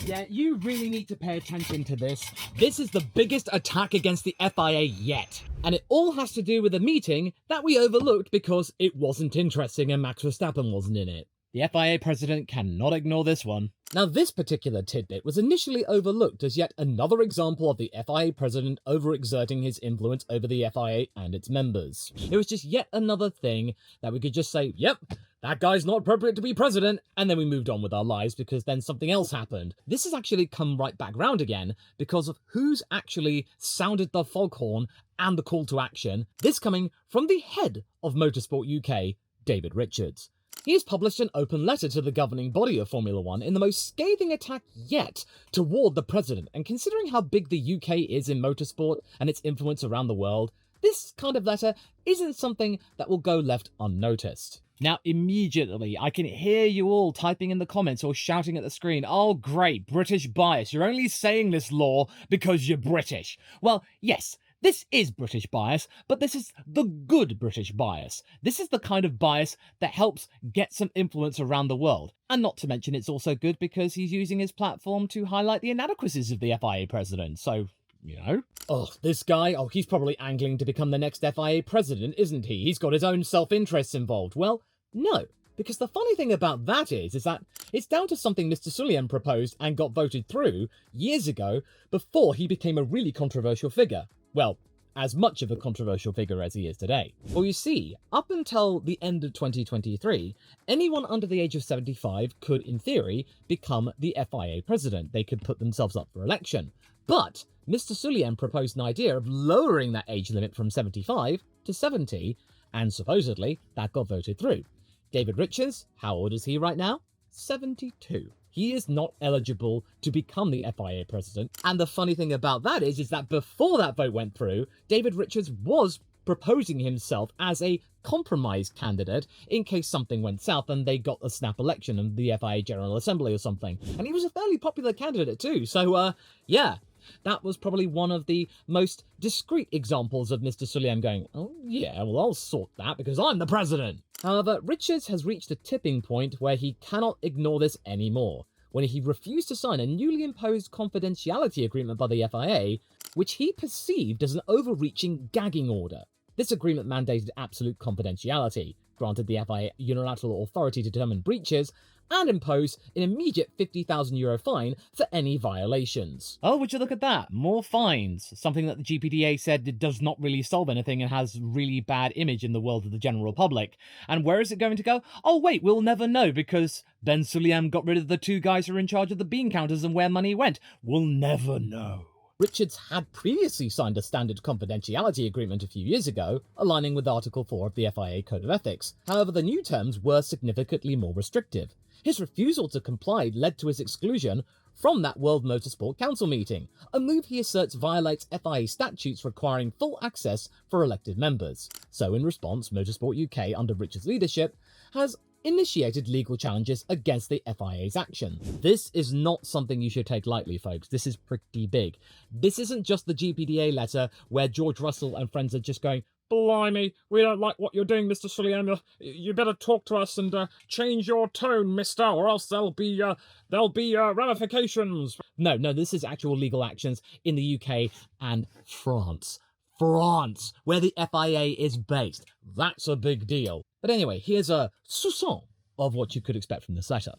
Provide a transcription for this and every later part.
Yeah, you really need to pay attention to this. This is the biggest attack against the FIA yet. And it all has to do with a meeting that we overlooked because it wasn't interesting and Max Verstappen wasn't in it. The FIA president cannot ignore this one. Now, this particular tidbit was initially overlooked as yet another example of the FIA president overexerting his influence over the FIA and its members. It was just yet another thing that we could just say, yep, that guy's not appropriate to be president, and then we moved on with our lives because then something else happened. This has actually come right back round again because of who's actually sounded the foghorn and the call to action, this coming from the head of Motorsport UK, David Richards. He has published an open letter to the governing body of Formula One in the most scathing attack yet toward the president, and considering how big the UK is in motorsport and its influence around the world, this kind of letter isn't something that will go left unnoticed. Now, immediately, I can hear you all typing in the comments or shouting at the screen, "Oh great, British bias, you're only saying this law because you're British." Well, yes, this is British bias, but this is the good British bias. This is the kind of bias that helps get some influence around the world. And not to mention it's also good because he's using his platform to highlight the inadequacies of the FIA president, so, you know. Oh, this guy, he's probably angling to become the next FIA president, isn't he? He's got his own self-interests involved. Well, no. Because the funny thing about that is that it's down to something Mr. Sulayem proposed and got voted through years ago before he became a really controversial figure. Well, as much of a controversial figure as he is today. Well, you see, up until the end of 2023, anyone under the age of 75 could, in theory, become the FIA president. They could put themselves up for election. But Mr. Sulayem proposed an idea of lowering that age limit from 75 to 70, and supposedly that got voted through. David Richards, how old is he right now? 72. He is not eligible to become the FIA president. And the funny thing about that is that before that vote went through, David Richards was proposing himself as a compromise candidate in case something went south and they got a snap election in the FIA General Assembly or something. And he was a fairly popular candidate too. So, yeah. That was probably one of the most discreet examples of Mr. Sulayem going, "Oh yeah, well I'll sort that because I'm the president." However, Richards has reached a tipping point where he cannot ignore this anymore, when he refused to sign a newly imposed confidentiality agreement by the FIA, which he perceived as an overreaching gagging order. This agreement mandated absolute confidentiality, granted the FIA unilateral authority to determine breaches, and impose an immediate €50,000 fine for any violations. Oh, would you look at that? More fines. Something that the GPDA said it does not really solve anything and has really bad image in the world of the general public. And where is it going to go? Oh wait, we'll never know because Ben Sulayem got rid of the two guys who are in charge of the bean counters and where money went. We'll never know. Richards had previously signed a standard confidentiality agreement a few years ago, aligning with Article 4 of the FIA Code of Ethics. However, the new terms were significantly more restrictive. His refusal to comply led to his exclusion from that World Motorsport Council meeting, a move he asserts violates FIA statutes requiring full access for elected members. So in response, Motorsport UK, under Richards' leadership, has initiated legal challenges against the FIA's action. This is not something you should take lightly, folks. This is pretty big. This isn't just the GPDA letter where George Russell and friends are just going, "Blimey, we don't like what you're doing, Mr. Sulayem. You better talk to us and change your tone, mister, or else there'll be ramifications." No, this is actual legal actions in the UK and France. France, where the FIA is based. That's a big deal. But anyway, here's a soupçon of what you could expect from this letter.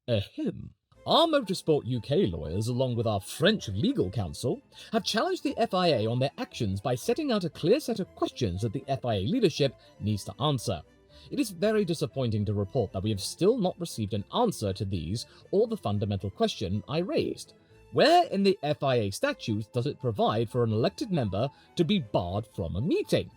Ahem. Our Motorsport UK lawyers, along with our French legal counsel, have challenged the FIA on their actions by setting out a clear set of questions that the FIA leadership needs to answer. It is very disappointing to report that we have still not received an answer to these or the fundamental question I raised. Where in the FIA statutes does it provide for an elected member to be barred from a meeting?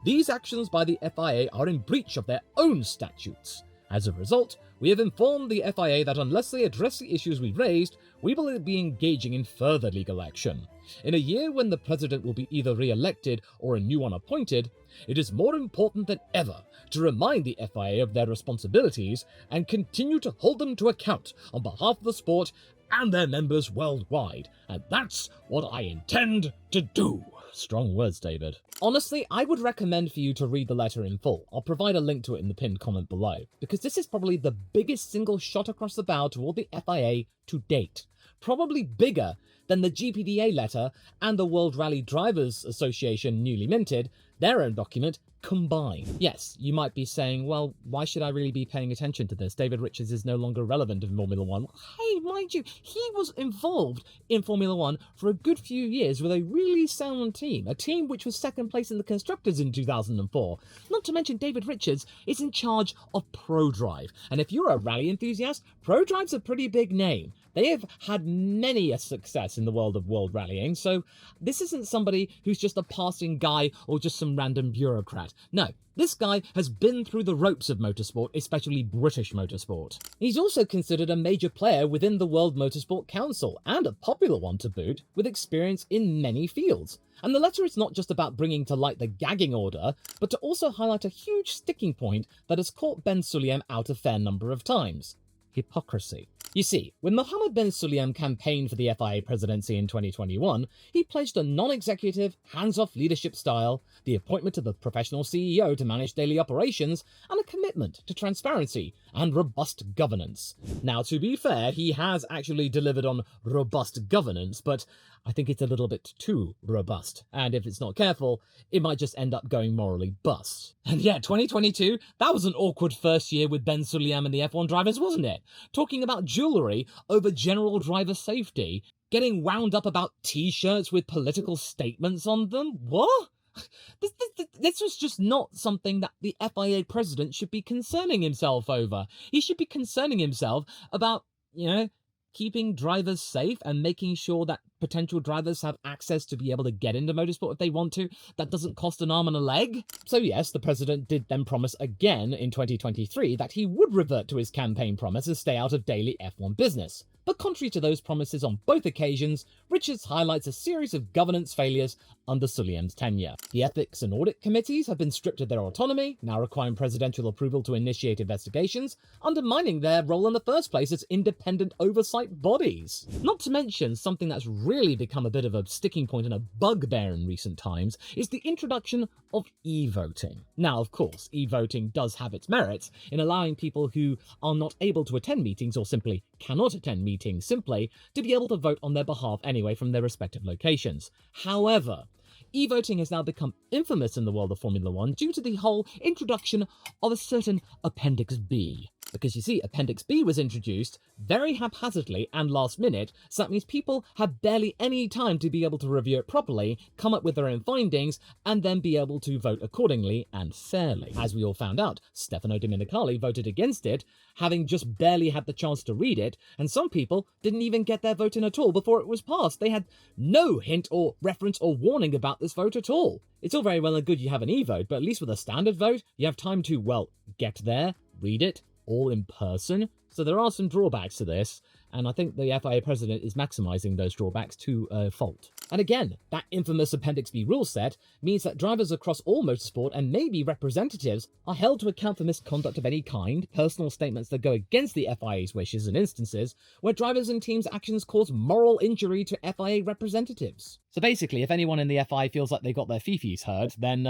These actions by the FIA are in breach of their own statutes. As a result, we have informed the FIA that unless they address the issues we raised, we will be engaging in further legal action. In a year when the president will be either re-elected or a new one appointed, it is more important than ever to remind the FIA of their responsibilities and continue to hold them to account on behalf of the sport and their members worldwide. And that's what I intend to do. Strong words, David. Honestly, I would recommend for you to read the letter in full. I'll provide a link to it in the pinned comment below, because this is probably the biggest single shot across the bow toward the FIA to date. probably bigger than the GPDA letter and the World Rally Drivers Association newly minted, their own document, combined. Yes, you might be saying, well, why should I really be paying attention to this? David Richards is no longer relevant in Formula One. Hey, mind you, he was involved in Formula One for a good few years with a really sound team, a team which was second place in the Constructors in 2004. Not to mention David Richards is in charge of ProDrive. And if you're a rally enthusiast, ProDrive's a pretty big name. They have had many a success in the world of world rallying, so this isn't somebody who's just a passing guy or just some random bureaucrat. No, this guy has been through the ropes of motorsport, especially British motorsport. He's also considered a major player within the World Motorsport Council, and a popular one to boot, with experience in many fields. And the letter is not just about bringing to light the gagging order, but to also highlight a huge sticking point that has caught Ben Sulayem out a fair number of times: hypocrisy. You see, when Mohammed Ben Sulayem campaigned for the FIA presidency in 2021, he pledged a non-executive, hands-off leadership style, the appointment of the professional CEO to manage daily operations, and a commitment to transparency and robust governance. Now, to be fair, he has actually delivered on robust governance, but I think it's a little bit too robust, and if it's not careful, it might just end up going morally bust. And yeah, 2022, that was an awkward first year with Ben Sulayem and the F1 drivers, wasn't it? Talking about jewellery over general driver safety, getting wound up about t-shirts with political statements on them. What? This was just not something that the FIA president should be concerning himself over. He should be concerning himself about, keeping drivers safe and making sure that potential drivers have access to be able to get into motorsport if they want to. That doesn't cost an arm and a leg. So yes, the president did then promise again in 2023 that he would revert to his campaign promise and stay out of daily F1 business. But contrary to those promises on both occasions, Richards highlights a series of governance failures under Sulayem's tenure. The Ethics and Audit Committees have been stripped of their autonomy, now requiring presidential approval to initiate investigations, undermining their role in the first place as independent oversight bodies. Not to mention, something that's really become a bit of a sticking point and a bugbear in recent times is the introduction of e-voting. Now, of course, e-voting does have its merits in allowing people who are not able to attend meetings or simply cannot attend meetings simply to be able to vote on their behalf anyway from their respective locations. However, e-voting has now become infamous in the world of Formula One due to the whole introduction of a certain Appendix B. Because you see, Appendix B was introduced very haphazardly and last minute, so that means people have barely any time to be able to review it properly, come up with their own findings, and then be able to vote accordingly and fairly. As we all found out, Stefano Domenicali voted against it, having just barely had the chance to read it, and some people didn't even get their vote in at all before it was passed. They had no hint or reference or warning about this vote at all. It's all very well and good you have an e-vote, but at least with a standard vote, you have time to, well, get there, read it, all in person. So there are some drawbacks to this, and I think the FIA president is maximising those drawbacks to a fault. And again, that infamous Appendix B rule set means that drivers across all motorsport and maybe representatives are held to account for misconduct of any kind, personal statements that go against the FIA's wishes, and instances where drivers and teams' actions cause moral injury to FIA representatives. So basically, if anyone in the FIA feels like they got their fifis heard, then,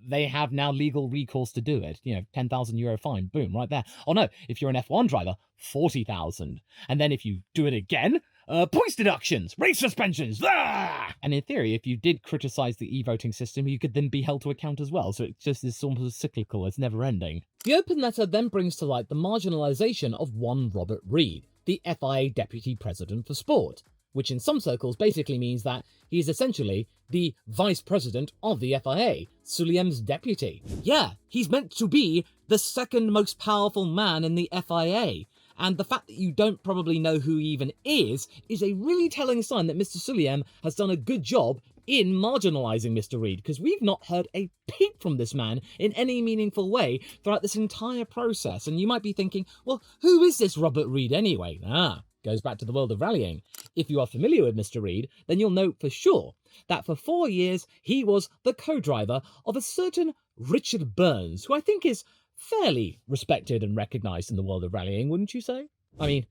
they have now legal recourse to do it. €10,000 fine, boom, right there. Oh no, if you're an F1 driver, 40,000. And then if you do it again, points deductions, race suspensions, And in theory, if you did criticise the e-voting system, you could then be held to account as well. So it just is almost cyclical, it's never ending. The open letter then brings to light the marginalisation of one Robert Reid, the FIA Deputy President for Sport, which in some circles basically means that he is essentially the Vice President of the FIA, Sulayem's deputy. Yeah, he's meant to be the second most powerful man in the FIA. And the fact that you don't probably know who he even is a really telling sign that Mr. Sulayem has done a good job in marginalising Mr. Reid, because we've not heard a peep from this man in any meaningful way throughout this entire process. And you might be thinking, well, who is this Robert Reid anyway? Goes back to the world of rallying. If you are familiar with Mr. Reid, then you'll know for sure that for 4 years he was the co-driver of a certain Richard Burns, who I think is fairly respected and recognised in the world of rallying, wouldn't you say? I mean,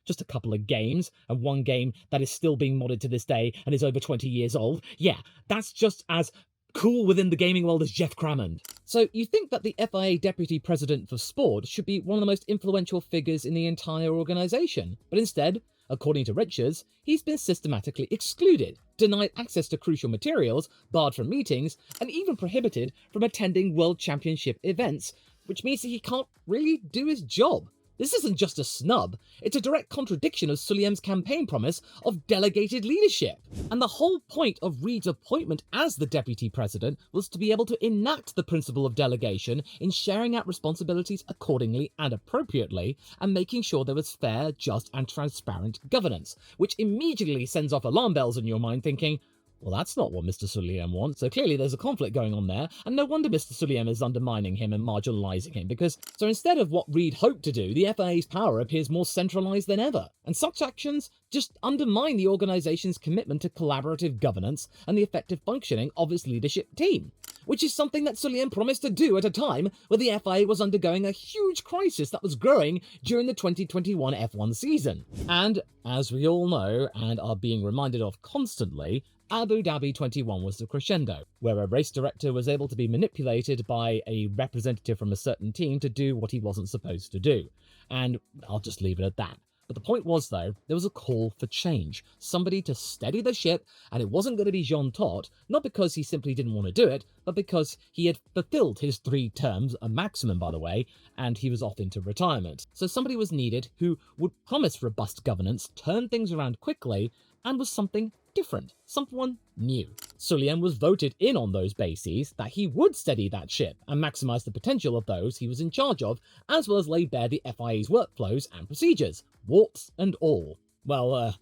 just a couple of games, and one game that is still being modded to this day and is over 20 years old. Yeah, that's just as cool within the gaming world as Jeff Crammond. So you think that the FIA Deputy President for Sport should be one of the most influential figures in the entire organisation, but instead, according to Richards, he's been systematically excluded, denied access to crucial materials, barred from meetings, and even prohibited from attending World Championship events, which means that he can't really do his job. This isn't just a snub, it's a direct contradiction of Sulayem's campaign promise of delegated leadership. And the whole point of Reed's appointment as the deputy president was to be able to enact the principle of delegation in sharing out responsibilities accordingly and appropriately, and making sure there was fair, just, and transparent governance, which immediately sends off alarm bells in your mind thinking, well, that's not what Mr. Sulayem wants, so clearly there's a conflict going on there, and no wonder Mr. Sulayem is undermining him and marginalising him, so instead of what Reed hoped to do, the FIA's power appears more centralised than ever, and such actions just undermine the organisation's commitment to collaborative governance and the effective functioning of its leadership team, which is something that Sulayem promised to do at a time where the FIA was undergoing a huge crisis that was growing during the 2021 F1 season. And, as we all know, and are being reminded of constantly, Abu Dhabi 21 was the crescendo, where a race director was able to be manipulated by a representative from a certain team to do what he wasn't supposed to do. And I'll just leave it at that. But the point was, though, there was a call for change. Somebody to steady the ship, and it wasn't going to be Jean Todt, not because he simply didn't want to do it, but because he had fulfilled his 3 terms, a maximum by the way, and he was off into retirement. So somebody was needed who would promise robust governance, turn things around quickly, and was something different, someone new. Sulayem was voted in on those bases that he would steady that ship and maximise the potential of those he was in charge of, as well as lay bare the FIA's workflows and procedures, warts and all. Well,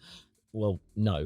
no.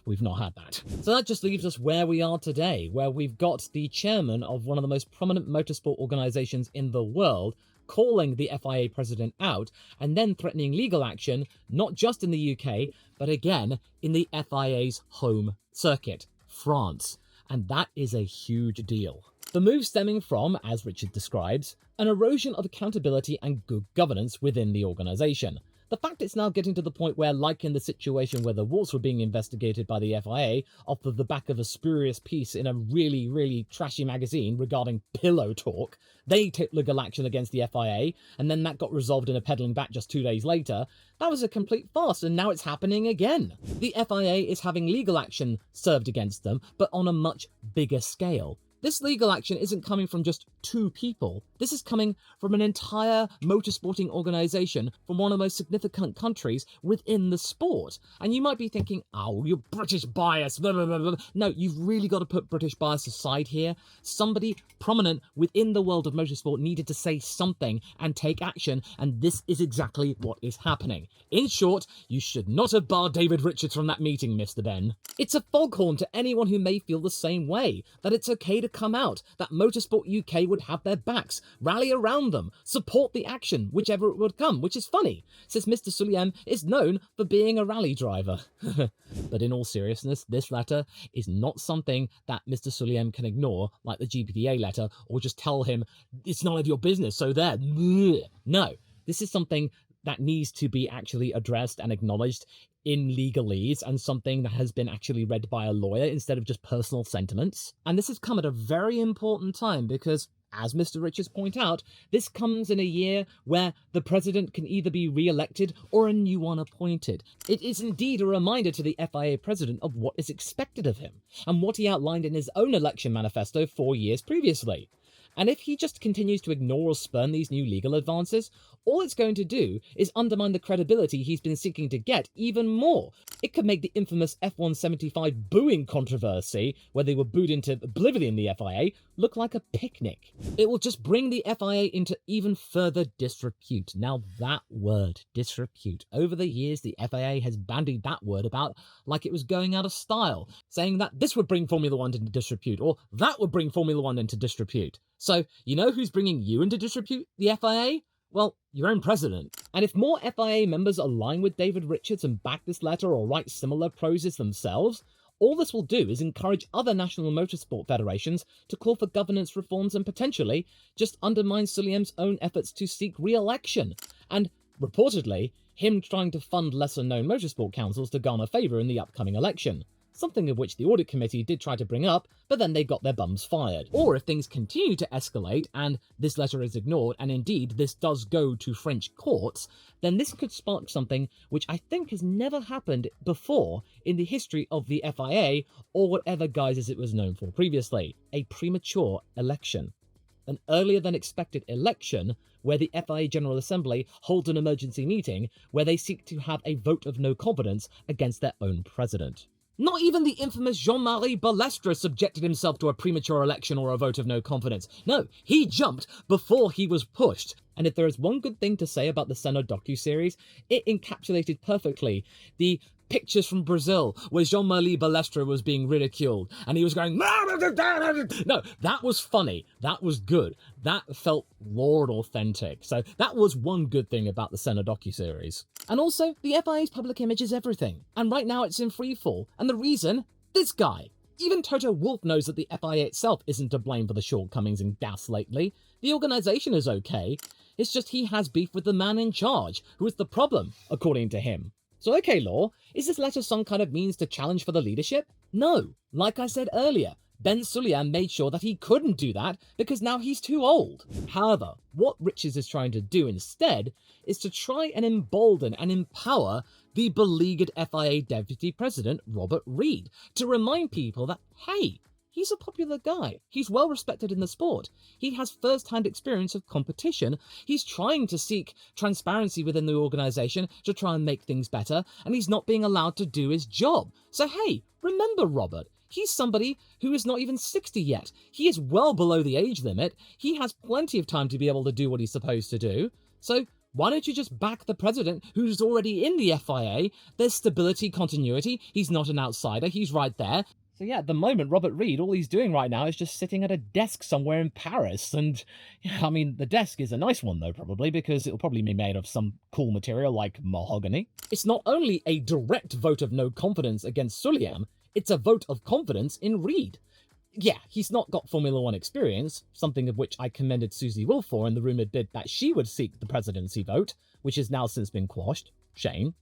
We've not had that. So that just leaves us where we are today, where we've got the chairman of one of the most prominent motorsport organisations in the world calling the FIA president out and then threatening legal action, not just in the UK, but again in the FIA's home circuit, France. And that is a huge deal. The move stemming from, as Richard describes, an erosion of accountability and good governance within the organisation. The fact it's now getting to the point where, like in the situation where the warts were being investigated by the FIA off of the back of a spurious piece in a really, really trashy magazine regarding pillow talk, they took legal action against the FIA, and then that got resolved in a peddling back just 2 days later. That was a complete farce, and now it's happening again. The FIA is having legal action served against them, but on a much bigger scale. This legal action isn't coming from just 2 people. This is coming from an entire motorsporting organisation from one of the most significant countries within the sport. And you might be thinking, oh, you're British bias, blah, blah, blah, blah. No, you've really got to put British bias aside here. Somebody prominent within the world of motorsport needed to say something and take action, and this is exactly what is happening. In short, you should not have barred David Richards from that meeting, Mr. Ben. It's a foghorn to anyone who may feel the same way, that it's okay to come out, that Motorsport UK would have their backs, rally around them, support the action, whichever it would come, which is funny, since Mr. Sulayem is known for being a rally driver. But in all seriousness, this letter is not something that Mr. Sulayem can ignore, like the GPDA letter, or just tell him, it's none of your business, so there. No, this is something that needs to be actually addressed and acknowledged in legalese, and something that has been actually read by a lawyer instead of just personal sentiments. And this has come at a very important time because, as Mr. Richards point out, this comes in a year where the president can either be re-elected or a new one appointed. It is indeed a reminder to the FIA president of what is expected of him, and what he outlined in his own election manifesto 4 years previously. And if he just continues to ignore or spurn these new legal advances, all it's going to do is undermine the credibility he's been seeking to get even more. It could make the infamous F175 booing controversy, where they were booed into oblivion in the FIA, look like a picnic. It will just bring the FIA into even further disrepute. Now that word, disrepute, over the years the FIA has bandied that word about like it was going out of style, saying that this would bring Formula 1 into disrepute, or that would bring Formula 1 into disrepute. So, you know who's bringing you into disrepute? The FIA? Well, your own president. And if more FIA members align with David Richards and back this letter or write similar proses themselves, all this will do is encourage other national motorsport federations to call for governance reforms and potentially just undermine Sulayem's own efforts to seek re-election. And, reportedly, him trying to fund lesser-known motorsport councils to garner favour in the upcoming election. something of which the audit committee did try to bring up, but then they got their bums fired. Or if things continue to escalate and this letter is ignored, and indeed this does go to French courts, then this could spark something which I think has never happened before in the history of the FIA, or whatever guises it was known for previously: a premature election. An earlier than expected election where the FIA General Assembly holds an emergency meeting where they seek to have a vote of no confidence against their own president. Not even the infamous Jean-Marie Balestre subjected himself to a premature election or a vote of no confidence. No, he jumped before he was pushed. And if there is one good thing to say about the Senna docuseries, it encapsulated perfectly the pictures from Brazil where Jean-Marie Balestre was being ridiculed and he was going, no, that was funny, that was good, that felt raw and authentic. So that was one good thing about the Senna docuseries. And also, the FIA's public image is everything, and right now it's in freefall, and the reason? This guy. Even Toto Wolff knows that the FIA itself isn't to blame for the shortcomings in gas lately. The organisation is okay, it's just he has beef with the man in charge, who is the problem, according to him. So okay, Law, is this letter some kind of means to challenge for the leadership? No. Like I said earlier, Ben Sulayem made sure that he couldn't do that because now he's too old. However, what Richards is trying to do instead is to try and embolden and empower the beleaguered FIA Deputy President, Robert Reid, to remind people that, hey, he's a popular guy. He's well respected in the sport. He has first-hand experience of competition. He's trying to seek transparency within the organisation to try and make things better, and he's not being allowed to do his job. So hey, remember Robert. He's somebody who is not even 60 yet. He is well below the age limit. He has plenty of time to be able to do what he's supposed to do. So why don't you just back the president who's already in the FIA? There's stability, continuity. He's not an outsider. He's right there. So yeah, at the moment, Robert Reid, all he's doing right now is just sitting at a desk somewhere in Paris. And, I mean, the desk is a nice one, though, probably, because it'll probably be made of some cool material like mahogany. It's not only a direct vote of no confidence against Sulayem, it's a vote of confidence in Reid. Yeah, he's not got Formula One experience, something of which I commended Susie Wolff for in the rumoured bid that she would seek the presidency vote, which has now since been quashed. Shame.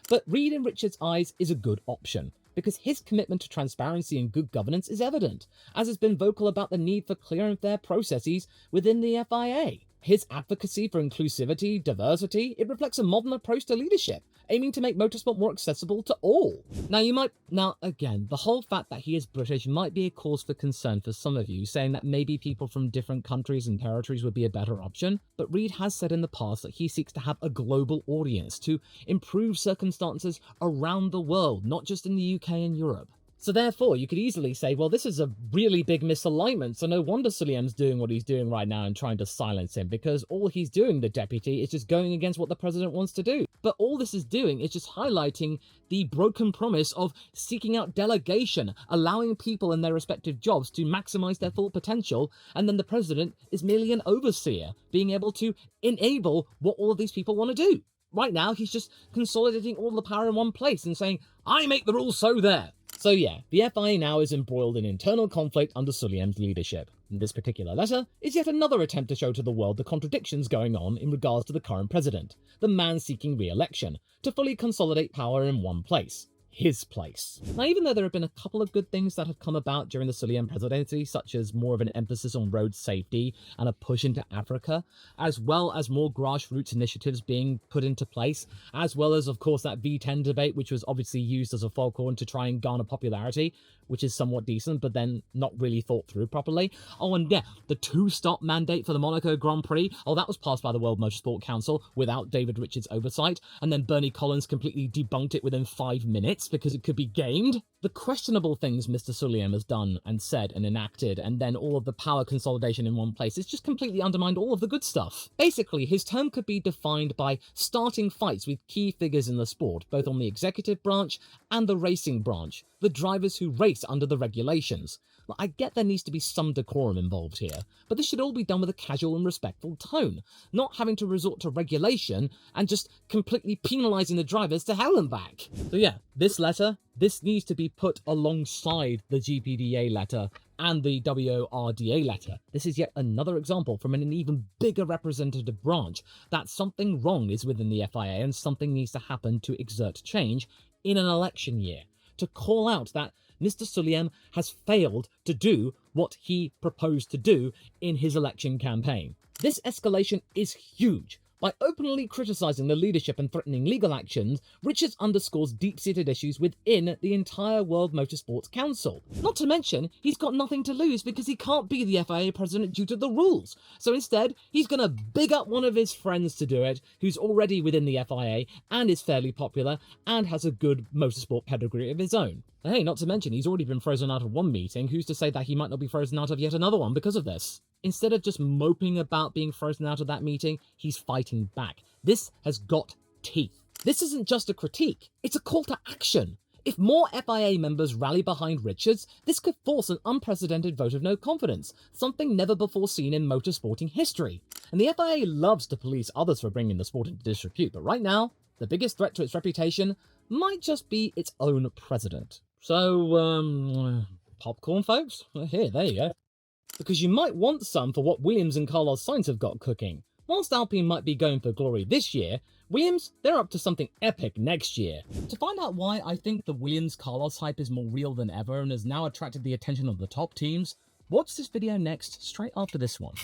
But Reid in Richards' eyes is a good option, because his commitment to transparency and good governance is evident, as has been vocal about the need for clear and fair processes within the FIA. His advocacy for inclusivity, diversity, it reflects a modern approach to leadership, aiming to make motorsport more accessible to all. Now again, the whole fact that he is British might be a cause for concern for some of you, saying that maybe people from different countries and territories would be a better option, but Reid has said in the past that he seeks to have a global audience to improve circumstances around the world, not just in the UK and Europe. So therefore, you could easily say, well, this is a really big misalignment, so no wonder Sulayem's doing what he's doing right now and trying to silence him, because all he's doing, the deputy, is just going against what the president wants to do. But all this is doing is just highlighting the broken promise of seeking out delegation, allowing people in their respective jobs to maximize their full potential, and then the president is merely an overseer, being able to enable what all of these people want to do. Right now, he's just consolidating all the power in one place and saying, I make the rules, so there. So yeah, the FIA now is embroiled in internal conflict under Sulayem's leadership. This particular letter is yet another attempt to show to the world the contradictions going on in regards to the current president, the man seeking re-election, to fully consolidate power in one place. His place. Now, even though there have been a couple of good things that have come about during the Sulayem presidency, such as more of an emphasis on road safety and a push into Africa, as well as more grassroots initiatives being put into place, as well as, of course, that V10 debate, which was obviously used as a foghorn to try and garner popularity, which is somewhat decent, but then not really thought through properly. Oh, and yeah, the two-stop mandate for the Monaco Grand Prix, oh, that was passed by the World Motorsport Council without David Richards' oversight, and then Bernie Collins completely debunked it within 5 minutes because it could be gamed. The questionable things Mr. Sulayem has done and said and enacted, and then all of the power consolidation in one place, it's just completely undermined all of the good stuff. Basically, his term could be defined by starting fights with key figures in the sport, both on the executive branch and the racing branch, the drivers who race under the regulations. I get there needs to be some decorum involved here, but this should all be done with a casual and respectful tone, not having to resort to regulation and just completely penalising the drivers to hell and back. So yeah, this letter, this needs to be put alongside the GPDA letter and the WORDA letter. This is yet another example from an even bigger representative branch that something wrong is within the FIA and something needs to happen to exert change in an election year. to call out that Mr. Sulayem has failed to do what he proposed to do in his election campaign. This escalation is huge. By openly criticising the leadership and threatening legal actions, Richards underscores deep-seated issues within the entire World Motorsports Council. Not to mention, he's got nothing to lose because he can't be the FIA president due to the rules. So instead, he's going to big up one of his friends to do it, who's already within the FIA and is fairly popular and has a good motorsport pedigree of his own. And hey, not to mention, he's already been frozen out of one meeting. Who's to say that he might not be frozen out of yet another one because of this? Instead of just moping about being frozen out of that meeting, he's fighting back. This has got teeth. This isn't just a critique, it's a call to action. If more FIA members rally behind Richards, this could force an unprecedented vote of no confidence, something never before seen in motorsporting history. And the FIA loves to police others for bringing the sport into disrepute, but right now, the biggest threat to its reputation might just be its own president. So, popcorn, folks? Here, there you go. Because you might want some for what Williams and Carlos Sainz have got cooking. Whilst Alpine might be going for glory this year, Williams, they're up to something epic next year. To find out why I think the Williams-Carlos hype is more real than ever and has now attracted the attention of the top teams, watch this video next, straight after this one.